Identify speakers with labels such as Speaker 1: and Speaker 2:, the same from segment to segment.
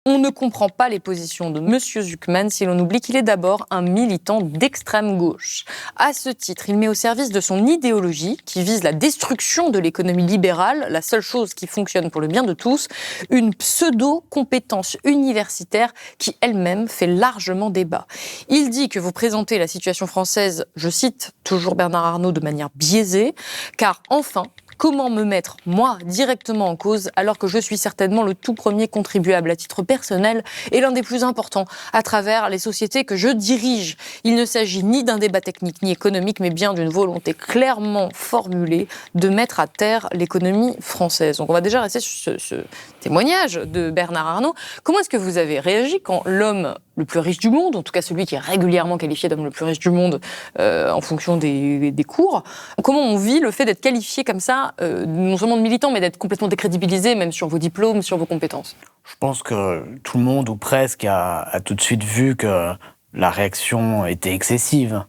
Speaker 1: On ne comprend pas les positions de M. Zucman si l'on oublie qu'il est d'abord un militant d'extrême gauche. À ce titre, il met au service de son idéologie, qui vise la destruction de l'économie libérale, la seule chose qui fonctionne pour le bien de tous, une pseudo-compétence universitaire qui elle-même fait largement débat. Il dit que vous présentez la situation française, je cite toujours Bernard Arnault, de manière biaisée, car enfin, comment me mettre, moi, directement en cause, alors que je suis certainement le tout premier contribuable à titre personnel et l'un des plus importants à travers les sociétés que je dirige. Il ne s'agit ni d'un débat technique ni économique, mais bien d'une volonté clairement formulée de mettre à terre l'économie française. Donc on va déjà rester sur ce témoignage de Bernard Arnault. Comment est-ce que vous avez réagi quand l'homme le plus riche du monde, en tout cas celui qui est régulièrement qualifié d'homme le plus riche du monde en fonction des cours, comment on vit le fait d'être qualifié comme ça, non seulement de militant, mais d'être complètement décrédibilisé, même sur vos diplômes, sur vos compétences?
Speaker 2: Je pense que tout le monde, ou presque, a tout de suite vu que la réaction était excessive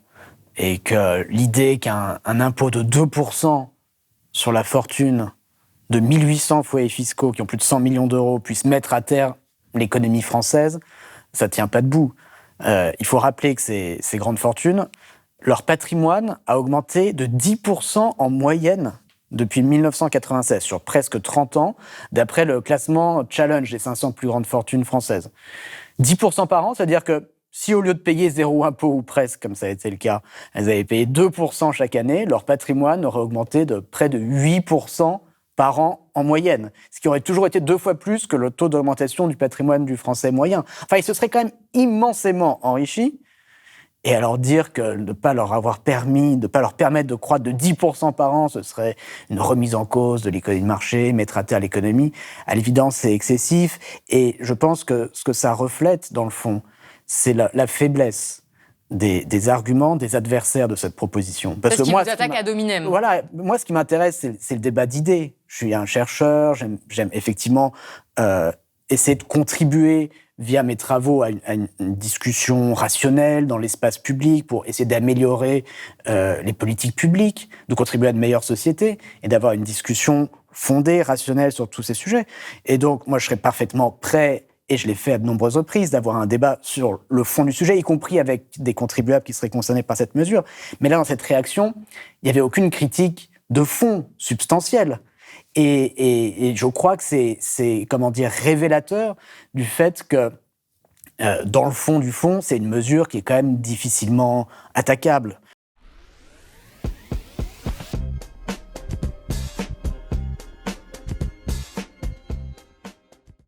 Speaker 2: et que l'idée qu'un impôt de 2% sur la fortune de 1800 foyers fiscaux qui ont plus de 100 millions d'euros puisse mettre à terre l'économie française, ça ne tient pas debout. Il faut rappeler que ces grandes fortunes, leur patrimoine a augmenté de 10% en moyenne depuis 1996, sur presque 30 ans, d'après le classement Challenge des 500 plus grandes fortunes françaises. 10% par an, c'est-à-dire que si au lieu de payer 0 impôt ou presque, comme ça a été le cas, elles avaient payé 2% chaque année, leur patrimoine aurait augmenté de près de 8% par an en moyenne, ce qui aurait toujours été 2 fois plus que le taux d'augmentation du patrimoine du Français moyen. Enfin, ils se seraient quand même immensément enrichis. Et alors dire que de ne pas leur avoir permis, de ne pas leur permettre de croître de 10% par an, ce serait une remise en cause de l'économie de marché, mettre à terre l'économie, à l'évidence, c'est excessif. Et je pense que ce que ça reflète, dans le fond, c'est la faiblesse des arguments des adversaires de cette proposition.
Speaker 1: Parce que moi, vous attaquent ad hominem.
Speaker 2: Voilà, moi, ce qui m'intéresse, c'est le débat d'idées. Je suis un chercheur, j'aime effectivement essayer de contribuer via mes travaux à une discussion rationnelle dans l'espace public pour essayer d'améliorer les politiques publiques, de contribuer à de meilleures sociétés et d'avoir une discussion fondée, rationnelle sur tous ces sujets. Et donc, moi, je serais parfaitement prêt, et je l'ai fait à de nombreuses reprises, d'avoir un débat sur le fond du sujet, y compris avec des contribuables qui seraient concernés par cette mesure. Mais là, dans cette réaction, il n'y avait aucune critique de fond substantielle. Et je crois que c'est comment dire, révélateur du fait que, dans le fond du fond, c'est une mesure qui est quand même difficilement attaquable.